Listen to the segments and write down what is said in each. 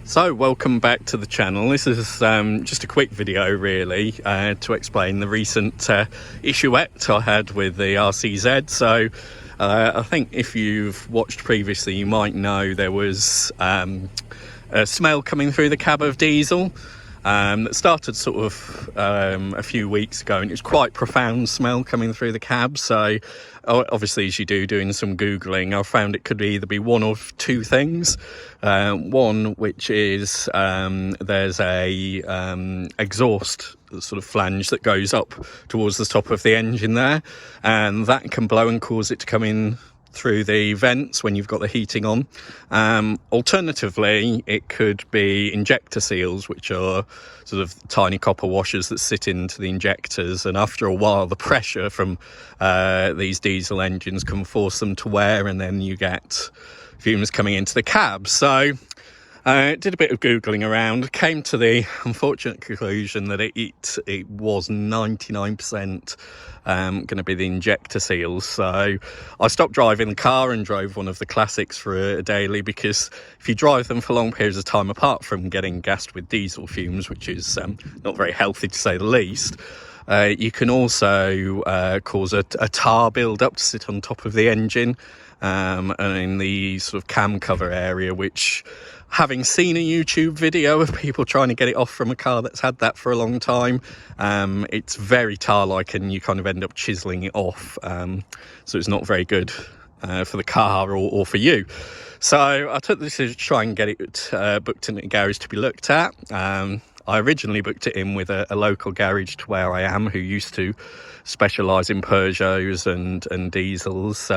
So welcome back to the channel. This is just a quick video really to explain the recent issuette I had with the RCZ. So I think if you've watched previously you might know there was a smell coming through the cab of diesel that started sort of a few weeks ago, and it was quite profound smell coming through the cab. So obviously, as you do, doing some Googling, I found it could either be one of two things. One, which is there's a exhaust sort of flange that goes up towards the top of the engine there, and that can blow and cause it to come in through the vents when you've got the heating on. Alternatively, it could be injector seals, which are sort of tiny copper washers that sit into the injectors, and after a while the pressure from these diesel engines can force them to wear, and then you get fumes coming into the cab. So did a bit of Googling around, came to the unfortunate conclusion that it was 99% going to be the injector seals. So I stopped driving the car and drove one of the classics for a daily, because if you drive them for long periods of time, apart from getting gassed with diesel fumes, which is not very healthy to say the least, you can also cause a tar build-up to sit on top of the engine and in the sort of cam cover area, which, having seen a YouTube video of people trying to get it off from a car that's had that for a long time, it's very tar-like and you kind of end up chiseling it off. So it's not very good for the car or for you. So I took the decision to try and get it booked in a garage to be looked at. I originally booked it in with a local garage to where I am, who used to specialise in Peugeots and diesels.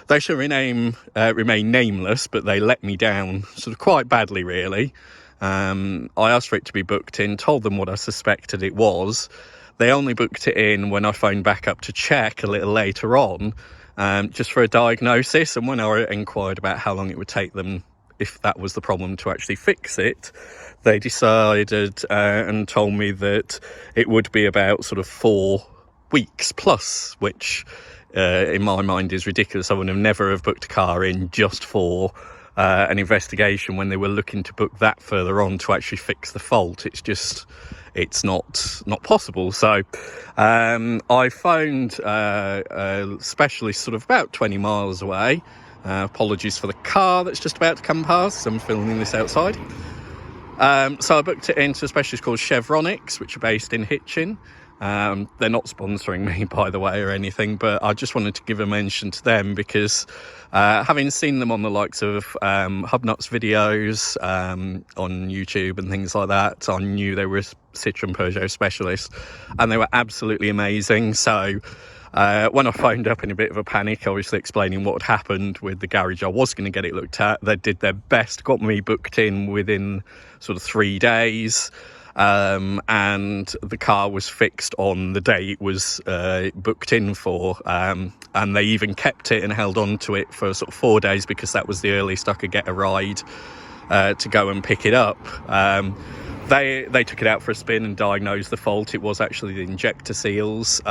They shall remain nameless, but they let me down sort of quite badly, really. I asked for it to be booked in, told them what I suspected it was. They only booked it in when I phoned back up to check a little later on, just for a diagnosis. And when I inquired about how long it would take them, if that was the problem, to actually fix it, they decided and told me that it would be about sort of 4 weeks plus, which in my mind is ridiculous. I would have never have booked a car in just for an investigation when they were looking to book that further on to actually fix the fault. It's not possible. So I phoned a specialist sort of about 20 miles away. Apologies for the car that's just about to come past. I'm filming this outside. So I booked it into a specialist called Chevronics, which are based in Hitchin. They're not sponsoring me, by the way, or anything, but I just wanted to give a mention to them because having seen them on the likes of Hubnuts videos on YouTube and things like that, I knew they were a Citroen Peugeot specialist, and they were absolutely amazing. So when I phoned up in a bit of a panic, obviously explaining what had happened with the garage I was going to get it looked at, they did their best, got me booked in within sort of 3 days. And the car was fixed on the day it was booked in for, and they even kept it and held on to it for sort of 4 days, because that was the earliest I could get a ride to go and pick it up. They took it out for a spin and diagnosed the fault. It was actually the injector seals.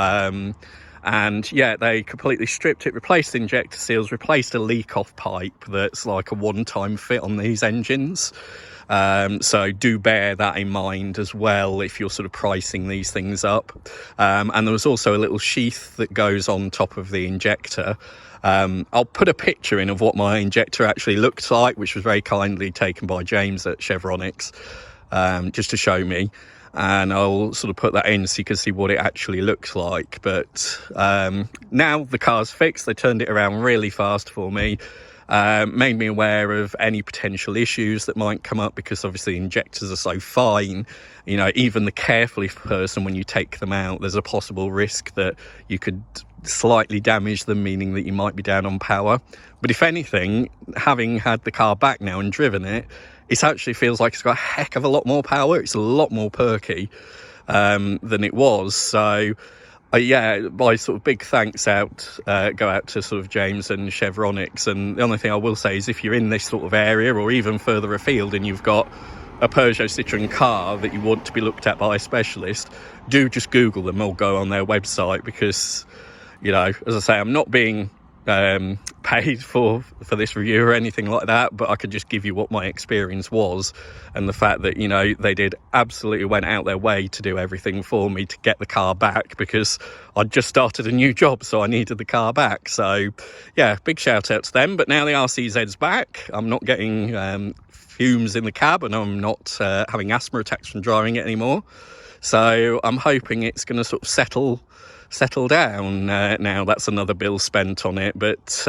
And yeah, they completely stripped it, replaced the injector seals, replaced a leak-off pipe that's like a one-time fit on these engines. So do bear that in mind as well if you're sort of pricing these things up. And there was also a little sheath that goes on top of the injector. I'll put a picture in of what my injector actually looked like, which was very kindly taken by James at Chevronics, just to show me. And I'll sort of put that in so you can see what it actually looks like. But now the car's fixed. They turned it around really fast for me. Made me aware of any potential issues that might come up, because obviously injectors are so fine, you know, even the carefully person, when you take them out, there's a possible risk that you could slightly damage them, meaning that you might be down on power. But if anything, having had the car back now and driven it, it actually feels like it's got a heck of a lot more power. It's a lot more perky than it was. So yeah, my sort of big thanks go out to sort of James and Chevronics. And the only thing I will say is, if you're in this sort of area or even further afield and you've got a Peugeot Citroen car that you want to be looked at by a specialist, do just Google them or go on their website, because, you know, as I say, I'm not being paid for this review or anything like that, but I could just give you what my experience was, and the fact that, you know, they did absolutely went out their way to do everything for me to get the car back, because I'd just started a new job, so I needed the car back. So yeah, big shout out to them. But now the RCZ's back, I'm not getting fumes in the cab, and I'm not having asthma attacks from driving it anymore. So I'm hoping it's going to sort of settle down now. That's another bill spent on it. But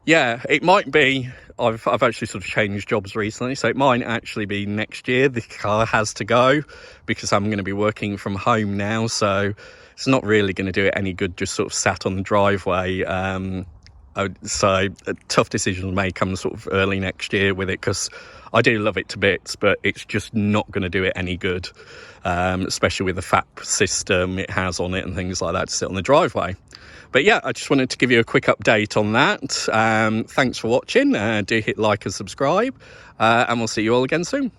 yeah, it might be, I've actually sort of changed jobs recently, so it might actually be next year the car has to go, because I'm going to be working from home now, so it's not really going to do it any good just sort of sat on the driveway. So a tough decision may come sort of early next year with it, because I do love it to bits, but it's just not going to do it any good, especially with the FAP system it has on it and things like that to sit on the driveway. But yeah, I just wanted to give you a quick update on that. Thanks for watching. Do hit like and subscribe, and we'll see you all again soon.